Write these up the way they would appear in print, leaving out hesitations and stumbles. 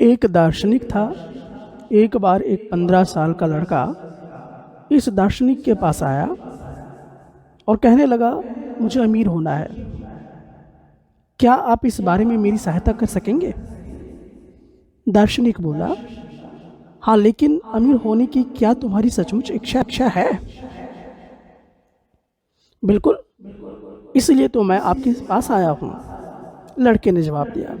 एक दार्शनिक था। एक बार एक 15 साल का लड़का इस दार्शनिक के पास आया और कहने लगा, मुझे अमीर होना है, क्या आप इस बारे में मेरी सहायता कर सकेंगे? दार्शनिक बोला, हाँ, लेकिन अमीर होने की क्या तुम्हारी सचमुच इच्छा है? बिल्कुल, इसलिए तो मैं आपके पास आया हूँ, लड़के ने जवाब दिया।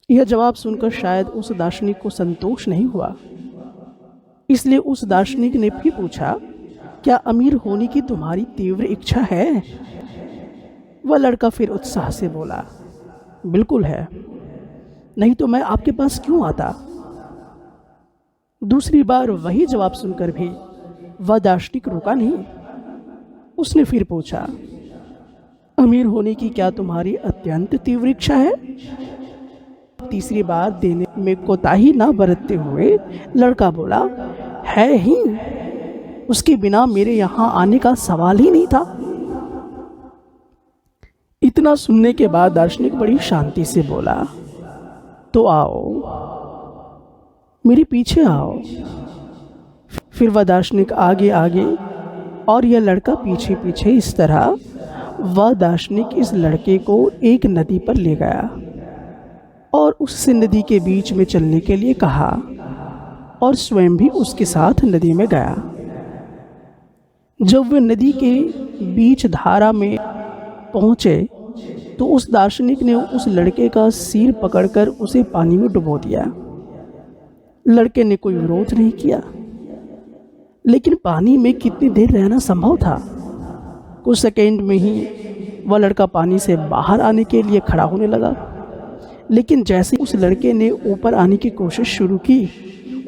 यह जवाब सुनकर शायद उस दार्शनिक को संतोष नहीं हुआ, इसलिए उस दार्शनिक ने फिर पूछा, क्या अमीर होने की तुम्हारी तीव्र इच्छा है? वह लड़का फिर उत्साह से बोला, बिल्कुल है, नहीं तो मैं आपके पास क्यों आता? दूसरी बार वही जवाब सुनकर भी वह दार्शनिक रुका नहीं। उसने फिर पूछा, अमीर होने की क्या तुम्हारी अत्यंत तीव्र इच्छा है? तीसरी बार देने में कोताही ना बरतते हुए लड़का बोला, है ही, उसके बिना मेरे यहाँ आने का सवाल ही नहीं था। इतना सुनने के बाद दार्शनिक बड़ी शांति से बोला, तो आओ, मेरे पीछे आओ। फिर वह दार्शनिक आगे आगे और यह लड़का पीछे पीछे। इस तरह वह दार्शनिक इस लड़के को एक नदी पर ले गया और उससे नदी के बीच में चलने के लिए कहा और स्वयं भी उसके साथ नदी में गया। जब वे नदी के बीच धारा में पहुंचे तो उस दार्शनिक ने उस लड़के का सिर पकड़कर उसे पानी में डुबो दिया। लड़के ने कोई विरोध नहीं किया, लेकिन पानी में कितनी देर रहना संभव था? कुछ सेकंड में ही वह लड़का पानी से बाहर आने के लिए खड़ा होने लगा, लेकिन जैसे उस लड़के ने ऊपर आने की कोशिश शुरू की,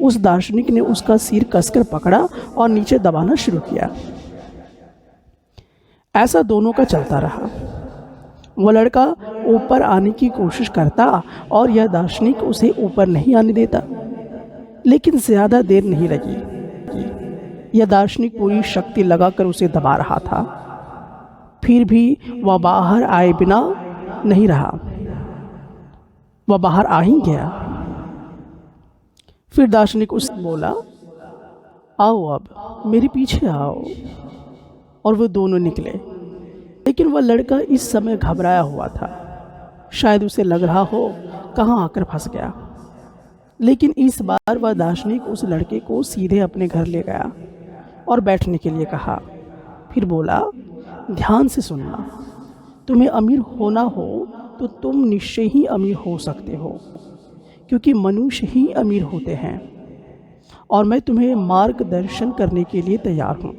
उस दार्शनिक ने उसका सिर कसकर पकड़ा और नीचे दबाना शुरू किया। ऐसा दोनों का चलता रहा। वह लड़का ऊपर आने की कोशिश करता और यह दार्शनिक उसे ऊपर नहीं आने देता, लेकिन ज़्यादा देर नहीं लगी। यह दार्शनिक पूरी शक्ति लगाकर उसे दबा रहा था, फिर भी वह बाहर आए बिना नहीं रहा। वह बाहर आ ही गया। फिर दार्शनिक उससे बोला, आओ, अब मेरे पीछे आओ। और वो दोनों निकले, लेकिन वह लड़का इस समय घबराया हुआ था। शायद उसे लग रहा हो कहाँ आकर फंस गया। लेकिन इस बार वह दार्शनिक उस लड़के को सीधे अपने घर ले गया और बैठने के लिए कहा। फिर बोला, ध्यान से सुनना, तुम्हें अमीर होना हो तो तुम निश्चय ही अमीर हो सकते हो, क्योंकि मनुष्य ही अमीर होते हैं, और मैं तुम्हें मार्गदर्शन करने के लिए तैयार हूँ।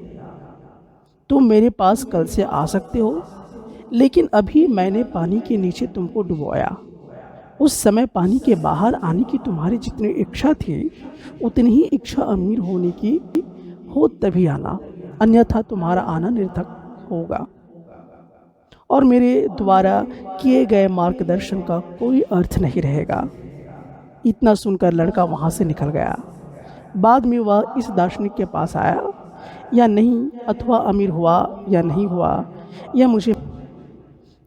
तुम मेरे पास कल से आ सकते हो, लेकिन अभी मैंने पानी के नीचे तुमको डुबोया। उस समय पानी के बाहर आने की तुम्हारी जितनी इच्छा थी, उतनी ही इच्छा अमीर होने की हो तभी आना, अन्यथा तुम्हारा आना निरर्थक होगा और मेरे द्वारा किए गए मार्गदर्शन का कोई अर्थ नहीं रहेगा। इतना सुनकर लड़का वहाँ से निकल गया। बाद में वह इस दार्शनिक के पास आया या नहीं, अथवा अमीर हुआ या नहीं हुआ, यह मुझे,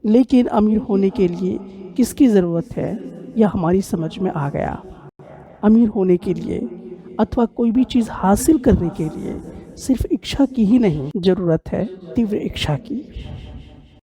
लेकिन अमीर होने के लिए किसकी ज़रूरत है यह हमारी समझ में आ गया। अमीर होने के लिए अथवा कोई भी चीज़ हासिल करने के लिए सिर्फ इच्छा की ही नहीं ज़रूरत है, तीव्र इच्छा की।